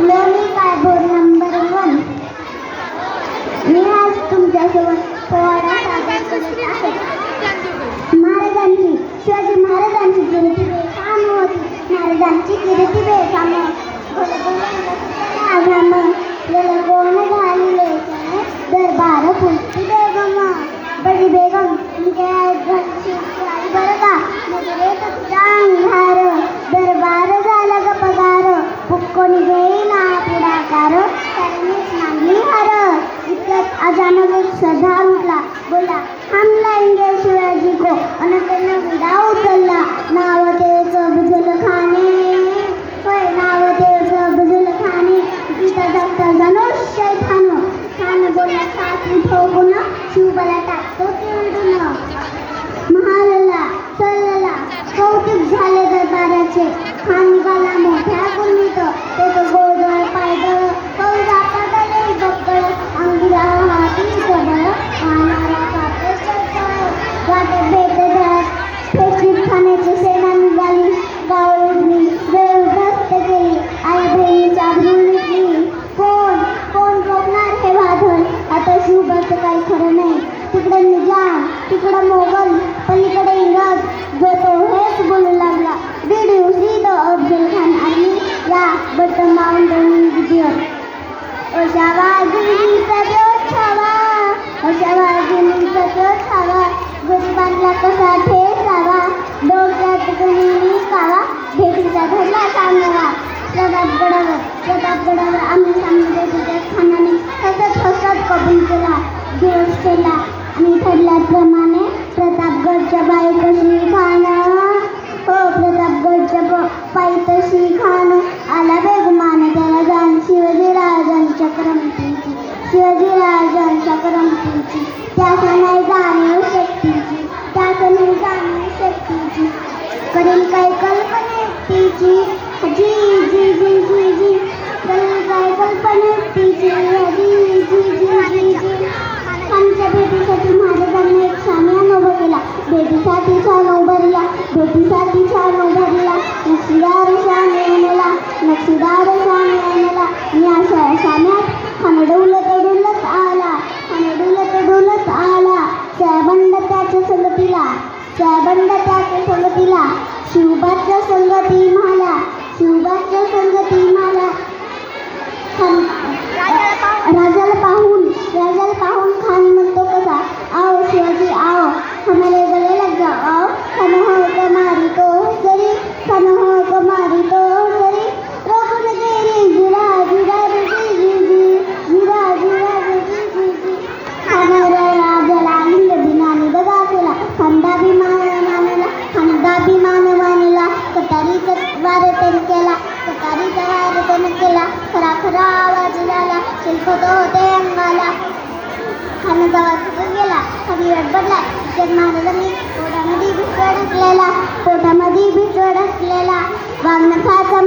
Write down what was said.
लोणी काय board number 1. मी आज तुमच्यासोबत पोवाडा सादर करत आहे. महाराजांची शिवाजी महाराजांची कीर्ती बेफाम होती. महाराजांची कीर्ती बेफाम कोण घालले दरबार पुलती बेगम बडी बेगम घरची बरं का नजरेत तुझा अंधार दरबार झाला ग पगार कोणी घेईना पुढाकार त्यांनीच मागली हार. इतक्यात अचानक एक सरदार उठला बोला हम लाएंगे शिवाजी को आणि त्यांना विडा उचलला. नाव तेच अफजल खाने होय नाव तेच अफजल खाने गीता जगता जणू शैतान खान बोलला साथ ठोकून शिवबाला टाकतो चिरडून. महालला सल्लला कौतुक झाले दरबाराचे. खान निघाला मोठ्या कुंडीत त्याचं गोळगळ पायदळ कौजा पडले बक्कळ अंगिरा हाती गडळ वाहणारा कापे चक्कळ गाठे भेटत फेकीत खाण्याची सेना निघाली. गावडली वेळ उद्ध्वस्त केली आई बहिणीच्या अभरून लुटली. कोण कोण रोखणार हे वादळ आता शिवबाचं काही खरं नाही. तिकडे निजाम तिकडं मोगल पलीकडे इंग्रज जो तो हेच बोलू लागला. Did you see the Afzal Khan army? Yeah, but the mountain is there. O शवाजीचा जोश छावा o शवाजीचा जोश छावा गरिबांना कसा ठेचावा डोक्यात गणी कावा भेटीचा धरला सांगावा. प्रतापगडावर आम्ही सामने तुझ्या खानाने हसत कबूल केला दिवस केला आणि ठरल्याप्रमाणे प्रतापगडच्या बाई कशी खान हो प्रतापगडच्या पायी तशी खान आला बेगुमान त्याला जाण शिवाजीराजांच्या करमतीची शिवाजीराजांच्या करमतीची त्याचा नाही जाणीव शक्तीची त्याचा नाही जाणीव शक्तीची करेल काय कल्पनेतीची जी जी जी जी जी करेल काय कल्पनेतीची जी जी जी जी जी खानच्या भेटीसाठी महाराजांनी एक शामियान उभं केला. भेटीसाठी छान उभारला भेटीसाठी छान उभारला नक्षीदार शामियानेला नक्षीदार शामियानेला मी अशा शाम्यात खान डुलत आला साबंड त्याच्या संगतीला शिवबाच्या संगती मला राजाला पाहून खान म्हणतो कसा आओ शिवाजी आओ हमारे गले लग जाओ आओ खान हो कमारी तो सरी खान हो कमारी तो सरी रोकून गेली जिरा जिरा जी जी जी जिरा जिरा जी जी जी खानावर राजाला लिंगबिनाने दगा केला. खांदाभिमान कटारीचा वार त्याने केला खरा आवाज झाला शिल्प तो ते अंगाला. खानाचा आवाज गेला खाली रडबडला. महाराजांनी पोटामध्ये बिचड असलेला वाघनखाचा